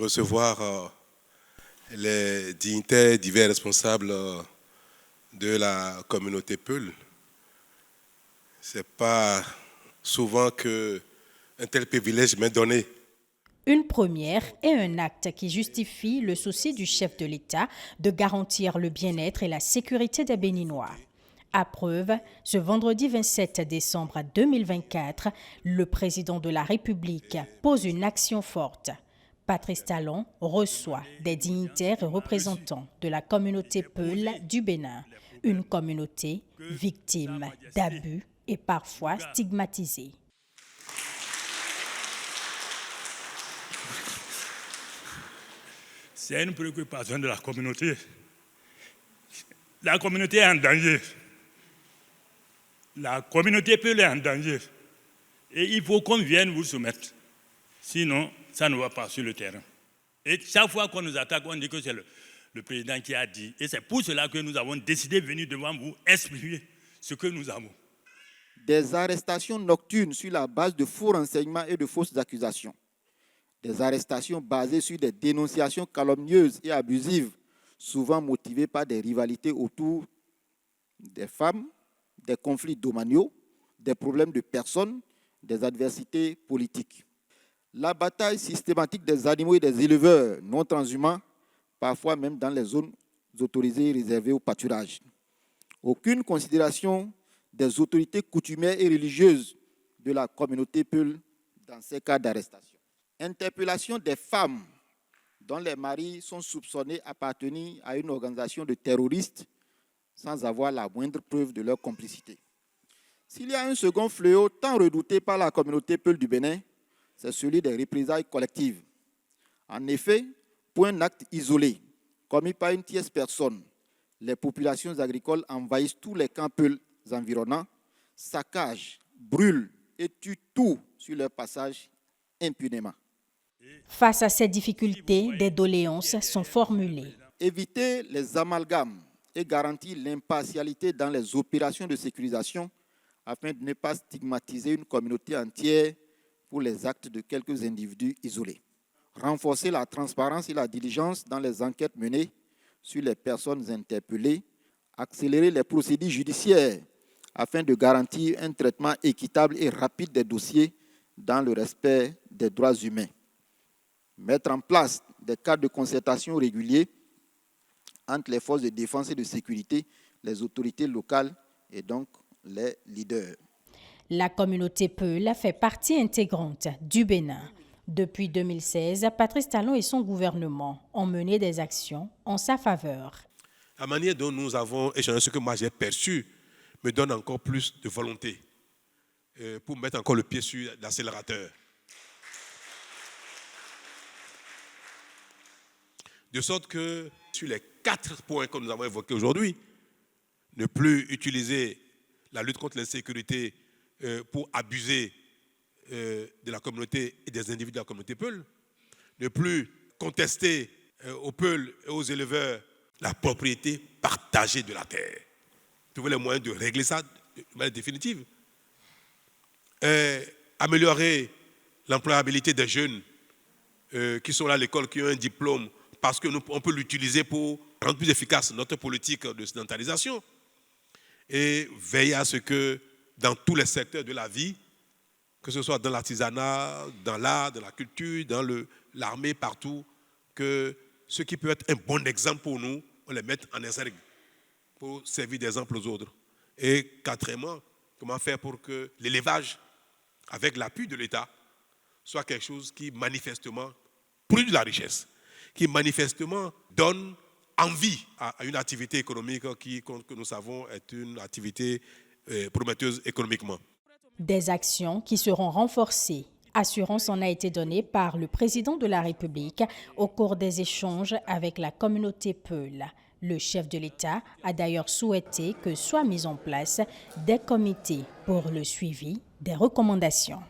recevoir les dignitaires, divers responsables de la communauté Peul. Ce n'est pas souvent qu'un tel privilège m'est donné. Une première et un acte qui justifie le souci du chef de l'État de garantir le bien-être et la sécurité des Béninois. À preuve, ce vendredi 27 décembre 2024, le président de la République pose une action forte. Patrice Talon reçoit des dignitaires et représentants de la communauté Peul du Bénin, une communauté victime d'abus et parfois stigmatisée. C'est une préoccupation de la communauté. La communauté est en danger. La communauté Peul est en danger. Et il faut qu'on vienne vous soumettre. Sinon, ça ne va pas sur le terrain. Et chaque fois qu'on nous attaque, on dit que c'est le président qui a dit. Et c'est pour cela que nous avons décidé de venir devant vous expliquer ce que nous avons. Des arrestations nocturnes sur la base de faux renseignements et de fausses accusations. Des arrestations basées sur des dénonciations calomnieuses et abusives, souvent motivées par des rivalités autour des femmes, des conflits domaniaux, des problèmes de personnes, des adversités politiques. La bataille systématique des animaux et des éleveurs non transhumants, parfois même dans les zones autorisées et réservées au pâturage. Aucune considération des autorités coutumières et religieuses de la communauté Peul dans ces cas d'arrestation. Interpellation des femmes dont les maris sont soupçonnés d'appartenir à une organisation de terroristes sans avoir la moindre preuve de leur complicité. S'il y a un second fléau tant redouté par la communauté Peul du Bénin, c'est celui des représailles collectives. En effet, pour un acte isolé, commis par une tierce personne, les populations agricoles envahissent tous les camps Peul environnants, saccagent, brûlent et tuent tout sur leur passage impunément. Face à ces difficultés, des doléances sont formulées. Éviter les amalgames et garantir l'impartialité dans les opérations de sécurisation afin de ne pas stigmatiser une communauté entière pour les actes de quelques individus isolés. Renforcer la transparence et la diligence dans les enquêtes menées sur les personnes interpellées. Accélérer les procédures judiciaires afin de garantir un traitement équitable et rapide des dossiers dans le respect des droits humains. Mettre en place des cadres de concertation réguliers entre les forces de défense et de sécurité, les autorités locales et donc les leaders. La communauté Peul fait partie intégrante du Bénin. Depuis 2016, Patrice Talon et son gouvernement ont mené des actions en sa faveur. La manière dont nous avons échangé ce que moi j'ai perçu me donne encore plus de volonté pour mettre encore le pied sur l'accélérateur. De sorte que sur les 4 points que nous avons évoqués aujourd'hui, ne plus utiliser la lutte contre l'insécurité pour abuser de la communauté et des individus de la communauté Peul, ne plus contester aux Peul et aux éleveurs la propriété partagée de la terre. Trouver les moyens de régler ça de manière définitive. Améliorer l'employabilité des jeunes qui sont là à l'école, qui ont un diplôme, parce qu'on peut l'utiliser pour rendre plus efficace notre politique de sédentarisation. Et veiller à ce que dans tous les secteurs de la vie, que ce soit dans l'artisanat, dans l'art, dans la culture, dans l'armée, partout, que ce qui peut être un bon exemple pour nous, on les mette en exergue pour servir d'exemple aux autres. Et quatrièmement, comment faire pour que l'élevage, avec l'appui de l'État, soit quelque chose qui manifestement produit de la richesse, qui manifestement donne envie à une activité économique que nous savons est une activité prometteuse économiquement. Des actions qui seront renforcées. Assurance en a été donnée par le président de la République au cours des échanges avec la communauté Peul. Le chef de l'État a d'ailleurs souhaité que soient mis en place des comités pour le suivi des recommandations.